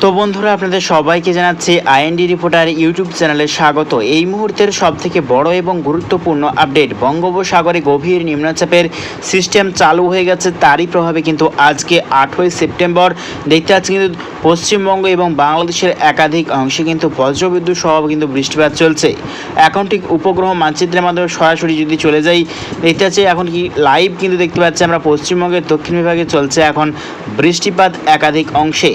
তো বন্ধুরা, আপনাদের সবাইকে জানাচ্ছি আইএনডি রিপোর্টার ইউটিউব চ্যানেলে স্বাগত। এই মুহূর্তের সবথেকে বড় এবং গুরুত্বপূর্ণ আপডেট, বঙ্গোপসাগরে গভীর নিম্নচাপের সিস্টেম চালু হয়ে গেছে। তারই প্রভাবে কিন্তু আজকে 8ই সেপ্টেম্বর দেখতে পাচ্ছি কিন্তু পশ্চিমবঙ্গ এবং বাংলাদেশের একাধিক অংশে কিন্তু বজ্রবিদ্যুৎ সহ কিন্তু বৃষ্টিপাত চলছে। এখন ঠিক উপগ্রহ মানচিত্রের মাধ্যমে সরাসরি যদি চলে যাই, দেখতে পাচ্ছি এখন কি লাইভ কিন্তু দেখতে পাচ্ছি আমরা পশ্চিমবঙ্গের দক্ষিণ বিভাগে চলছে এখন বৃষ্টিপাত একাধিক অংশে।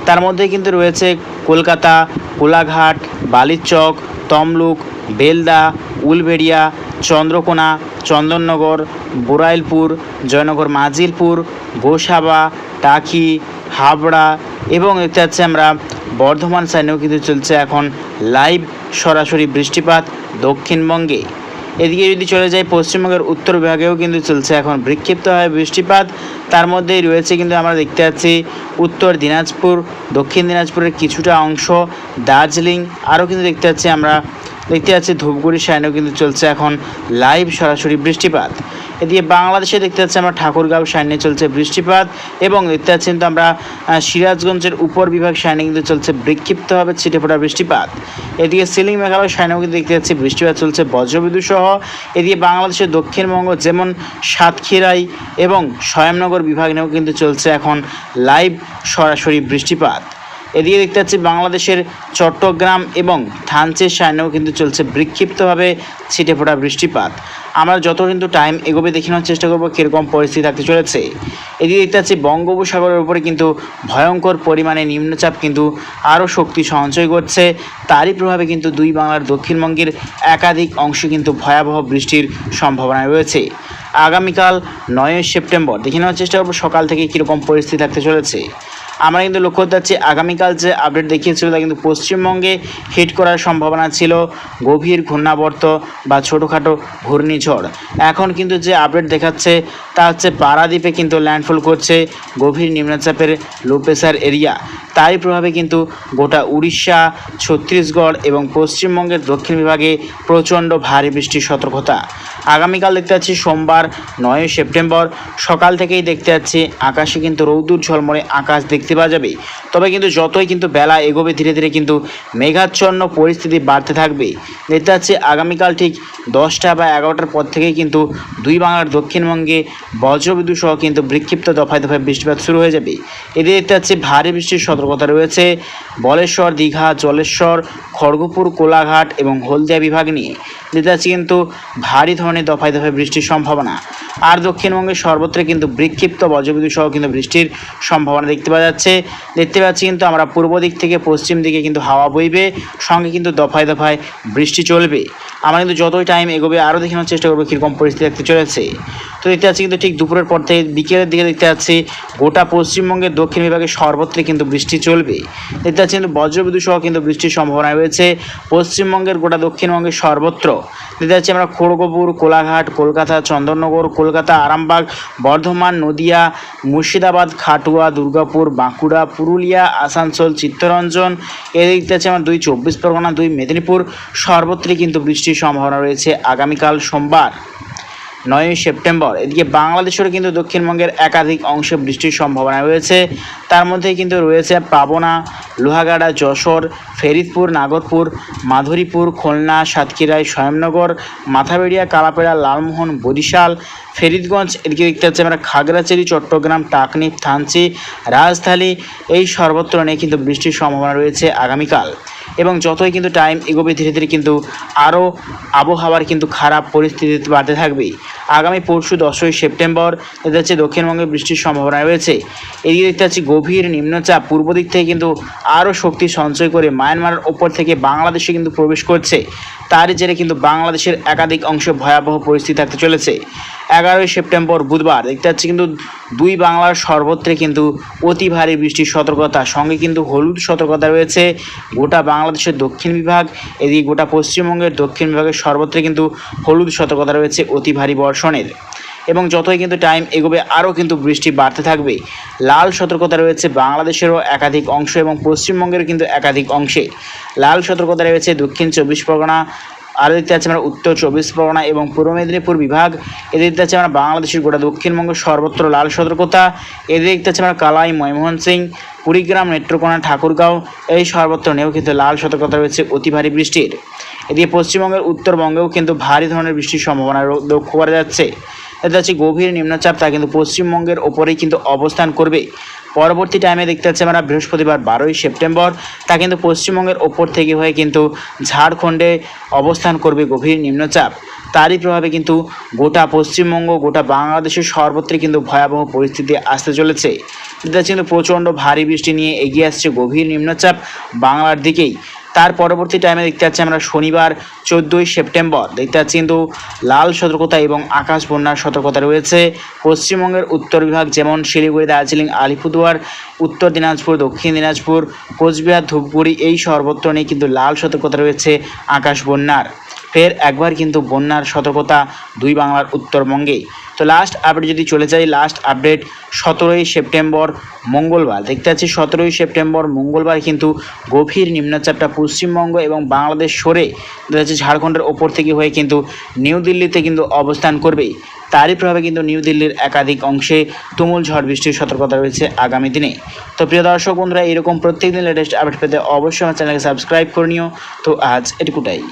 তার মধ্যে কিন্তু রয়েছে কলকাতা, কোলাঘাট, বালিচক, তমলুক, বেলদা, উলবেড়িয়া, চন্দ্রকোনা, চন্দননগর, বোরাইলপুর, জয়নগর মাজিলপুর, গোসাবা, টাকি, হাবড়া এবং দেখতে পাচ্ছি আমরা বর্ধমান সাইডেও কিন্তু চলছে এখন লাইভ সরাসরি বৃষ্টিপাত দক্ষিণবঙ্গে। এদিকে যদি চলে যায় পশ্চিমবঙ্গের উত্তর বিভাগেও কিন্তু চলছে এখন বিক্ষিপ্তভাবে বৃষ্টিপাত। তার মধ্যেই রয়েছে কিন্তু আমরা দেখতে পাচ্ছি উত্তর দিনাজপুর, দক্ষিণ দিনাজপুরের কিছুটা অংশ, দার্জিলিং, আরও কিন্তু দেখতে পাচ্ছি ধূপগুড়ি সাইডেও কিন্তু চলছে এখন লাইভ সরাসরি বৃষ্টিপাত। এদিকে বাংলাদেশে দেখতে পাচ্ছি আমরা ঠাকুরগাঁও সাইডে চলছে বৃষ্টিপাত এবং দেখতে পাচ্ছি কিন্তু আমরা সিরাজগঞ্জের উপর বিভাগ সাইডে কিন্তু চলছে বিক্ষিপ্তভাবে ছিটেফোঁটা বৃষ্টিপাত। এদিকে সিলিং মেঘালয় সাইডেও কিন্তু দেখতে পাচ্ছি বৃষ্টিপাত চলছে বজ্রবিদ্যুৎ সহ। এদিকে বাংলাদেশের দক্ষিণবঙ্গ যেমন সাতক্ষীরাই এবং স্বয়ংনগর বিভাগ নিয়েও কিন্তু চলছে এখন লাইভ সরাসরি বৃষ্টিপাত। এদিকে দেখতে পাচ্ছি বাংলাদেশের চট্টগ্রাম এবং থানচির সাইডেও কিন্তু চলছে বিক্ষিপ্তভাবে ছিটেফোঁটা বৃষ্টিপাত। আমরা যত কিন্তু টাইম এগোবে দেখে নেওয়ার চেষ্টা করবো কীরকম পরিস্থিতি থাকতে চলেছে। এদিকে দেখতে পাচ্ছি বঙ্গোপসাগরের উপরে কিন্তু ভয়ঙ্কর পরিমাণে নিম্নচাপ কিন্তু আরও শক্তি সঞ্চয় করছে। তারই প্রভাবে কিন্তু দুই বাংলার দক্ষিণবঙ্গের একাধিক অংশে কিন্তু ভয়াবহ বৃষ্টির সম্ভাবনা রয়েছে। আগামীকাল 9ই সেপ্টেম্বর দেখে নেওয়ার চেষ্টা করবো সকাল থেকে কীরকম পরিস্থিতি থাকতে চলেছে। আমরা কিন্তু লক্ষ্য করতে পারছি আগামীকাল যে আপডেট দেখিয়েছিল তা কিন্তু পশ্চিমবঙ্গে হিট করার সম্ভাবনা ছিল গভীর ঘূর্ণাবর্ত বা ছোটোখাটো ঘূর্ণিঝড়। এখন কিন্তু যে আপডেট দেখাচ্ছে তা হচ্ছে পারাদ্বীপে কিন্তু ল্যান্ডফল করছে গভীর নিম্নচাপের লো প্রেসার এরিয়া। তারই প্রভাবে কিন্তু গোটা উড়িষ্যা, ছত্তিশগড় এবং পশ্চিমবঙ্গের দক্ষিণ বিভাগে প্রচণ্ড ভারী বৃষ্টির সতর্কতা। আগামীকাল দেখতে পাচ্ছি সোমবার 9ই সেপ্টেম্বর সকাল থেকেই দেখতে পাচ্ছি আকাশে কিন্তু রৌদ্র ঝলমলে আকাশ দেখতে পাওয়া যাবে। তবে কিন্তু যতই কিন্তু বেলা এগোবে ধীরে ধীরে কিন্তু মেঘাচ্ছন্ন পরিস্থিতি বাড়তে থাকবে। দেখতে পাচ্ছি আগামীকাল ঠিক 10টা বা 11টার পর থেকেই কিন্তু দুই বাংলার দক্ষিণবঙ্গে বজ্রবিদ্যুৎ সহ কিন্তু বিক্ষিপ্ত দফায় দফায় বৃষ্টিপাত শুরু হয়ে যাবে। এদিকে দেখতে পাচ্ছি ভারী বৃষ্টির সতর্কতা রয়েছে বলেশ্বর, দীঘা, জলেশ্বর, খড়গপুর, কোলাঘাট এবং হলদিয়া বিভাগ নিয়ে। দেখতে পাচ্ছি কিন্তু ভারী ধরনের দফায় দফায় বৃষ্টির সম্ভাবনা। আর দক্ষিণবঙ্গের সর্বত্র কিন্তু বিক্ষিপ্ত বজ্রবিদ্যুৎ সহ কিন্তু বৃষ্টির সম্ভাবনা দেখতে পাওয়া যাচ্ছে। দেখতে পাচ্ছি কিন্তু আমরা পূর্ব দিক থেকে পশ্চিম দিকে কিন্তু হাওয়া বইবে, সঙ্গে কিন্তু দফায় দফায় বৃষ্টি চলবে। আমরা কিন্তু যতই টাইম এগোবে আরও দেখানোর চেষ্টা করবো কীরকম পরিস্থিতি দেখতে চলেছে। তো দেখতে পাচ্ছি কিন্তু ঠিক দুপুরের পর থেকে বিকেলের দিকে দেখতে পাচ্ছি গোটা পশ্চিমবঙ্গের দক্ষিণ বিভাগে সর্বত্র কিন্তু বৃষ্টি চলবে। দেখতে পাচ্ছি কিন্তু বজ্রবিদ্যুৎ সহ কিন্তু বৃষ্টির সম্ভাবনা রয়েছে পশ্চিমবঙ্গের গোটা দক্ষিণবঙ্গের সর্বত্র। দেখতে পাচ্ছি আমরা খড়গপুর, কোলাঘাট, কলকাতা, চন্দননগর, কলকাতা, আরামবাগ, বর্ধমান, নদিয়া, মুর্শিদাবাদ, খাটুয়া, দুর্গাপুর, বাঁকুড়া, পুরুলিয়া, আসানসোল, চিত্তরঞ্জন, এদিকে দেখতে পাচ্ছি আমরা 2 চব্বিশ পরগনা, 2 মেদিনীপুর সর্বত্রই কিন্তু বৃষ্টির সম্ভাবনা রয়েছে আগামীকাল সোমবার 9ই সেপ্টেম্বর। এদিকে বাংলাদেশেরও কিন্তু দক্ষিণবঙ্গের একাধিক অংশে বৃষ্টির সম্ভাবনা রয়েছে। তার মধ্যে কিন্তু রয়েছে পাবনা, লোহাগাড়া, যশোর, ফরিদপুর, নাগরপুর, মাধুরীপুর, খুলনা, সাতক্ষীরায়, স্বয়ংনগর, মাথাবেড়িয়া, কালাপেড়া, লালমোহন, বরিশাল, ফরিদগঞ্জ। এদিকে দেখতে পাচ্ছি আমরা খাগড়াছড়ি, চট্টগ্রাম, টাকনি, থানচি, রাজধানী এই সর্বত্র নিয়ে কিন্তু বৃষ্টির সম্ভাবনা রয়েছে আগামীকাল। এবং যতই কিন্তু টাইম এগোবে ধীরে ধীরে কিন্তু আরও আবহাওয়ার কিন্তু খারাপ পরিস্থিতি বাড়তে থাকবে। আগামী পরশু 10ই সেপ্টেম্বর দেখা যাচ্ছে দক্ষিণবঙ্গে বৃষ্টির সম্ভাবনা রয়েছে। এদিকে দেখতে পাচ্ছি গভীর নিম্নচাপ পূর্ব দিক থেকে কিন্তু আরও শক্তি সঞ্চয় করে মায়ানমারের ওপর থেকে বাংলাদেশে কিন্তু প্রবেশ করছে। তারই জেরে কিন্তু বাংলাদেশের একাধিক অংশে ভয়াবহ পরিস্থিতি থাকতে চলেছে। 11ই সেপ্টেম্বর বুধবার দেখতে পাচ্ছি কিন্তু দুই বাংলার সর্বত্রে কিন্তু অতি ভারী বৃষ্টির সতর্কতা, সঙ্গে কিন্তু হলুদ সতর্কতা রয়েছে গোটা বাংলাদেশের দক্ষিণ বিভাগ। এদিকে গোটা পশ্চিমবঙ্গের দক্ষিণ বিভাগের সর্বত্রে কিন্তু হলুদ সতর্কতা রয়েছে অতি ভারী বর্ষণের। এবং যতই কিন্তু টাইম এগোবে আরও কিন্তু বৃষ্টি বাড়তে থাকবে। লাল সতর্কতা রয়েছে বাংলাদেশেরও একাধিক অংশ এবং পশ্চিমবঙ্গের কিন্তু একাধিক অংশে। লাল সতর্কতা রয়েছে দক্ষিণ 24 পরগনা, আরও দেখতে পাচ্ছি আমরা উত্তর 24 পরগনা এবং পূর্ব মেদিনীপুর বিভাগ। এদের দেখতে পাচ্ছি আমরা বাংলাদেশের গোটা দক্ষিণবঙ্গ সর্বত্র লাল সতর্কতা। এদের দেখতে পাচ্ছি আমরা কালাই, ময়মোহন সিং, কুড়িগ্রাম, নেত্রকোনা, ঠাকুরগাঁও এই সর্বত্র নেও কিন্তু লাল সতর্কতা রয়েছে অতি ভারী বৃষ্টির। এদিকে পশ্চিমবঙ্গের উত্তরবঙ্গেও কিন্তু ভারী ধরনের বৃষ্টির সম্ভাবনা লক্ষ্য করা যাচ্ছে। এটা হচ্ছে গভীর নিম্নচাপ, তা কিন্তু পশ্চিমবঙ্গের ওপরেই কিন্তু অবস্থান করবে। পরবর্তী টাইমে দেখতে পাচ্ছি আমরা বৃহস্পতিবার 12ই সেপ্টেম্বর, তা কিন্তু পশ্চিমবঙ্গের ওপর থেকে হয়ে কিন্তু ঝাড়খণ্ডে অবস্থান করবে গভীর নিম্নচাপ। তারই প্রভাবে কিন্তু গোটা পশ্চিমবঙ্গ, গোটা বাংলাদেশের সর্বত্রই কিন্তু ভয়াবহ পরিস্থিতি আসতে চলেছে। দেখতে পাচ্ছি কিন্তু প্রচণ্ড ভারী বৃষ্টি নিয়ে এগিয়ে আসছে গভীর নিম্নচাপ বাংলার দিকেই। তার পরবর্তী টাইমে দেখতে পাচ্ছি আমরা শনিবার 14ই সেপ্টেম্বর, দেখতে পাচ্ছি কিন্তু লাল সতর্কতা এবং আকাশ বন্যার সতর্কতা রয়েছে পশ্চিমবঙ্গের উত্তর বিভাগ, যেমন শিলিগুড়ি, দার্জিলিং, আলিপুরদুয়ার, উত্তর দিনাজপুর, দক্ষিণ দিনাজপুর, কোচবিহার, ধূপগুড়ি এই সর্বত্র নিয়ে কিন্তু লাল সতর্কতা রয়েছে আকাশ বন্যার। ফের একবার কিন্তু বন্যার সতর্কতা দুই বাংলার উত্তরবঙ্গে। তো লাস্ট আপডেট যদি চলে যাই, লাস্ট আপডেট 17ই সেপ্টেম্বর মঙ্গলবার, দেখতে পাচ্ছি 17ই সেপ্টেম্বর মঙ্গলবার কিন্তু গভীর নিম্নচাপটা পশ্চিমবঙ্গ এবং বাংলাদেশ সরে দেখা যাচ্ছে ঝাড়খণ্ডের ওপর থেকে হয়ে কিন্তু নিউ দিল্লিতে কিন্তু অবস্থান করবে। তারই প্রভাবে কিন্তু নিউ দিল্লির একাধিক অংশে তুমুল ঝড় বৃষ্টির সতর্কতা রয়েছে আগামী দিনে। তো প্রিয় দর্শক বন্ধুরা, এরকম প্রত্যেকদিন লেটেস্ট আপডেট পেতে অবশ্যই আমার চ্যানেলকে সাবস্ক্রাইব করে নিও। তো আজ এটুকুটাই।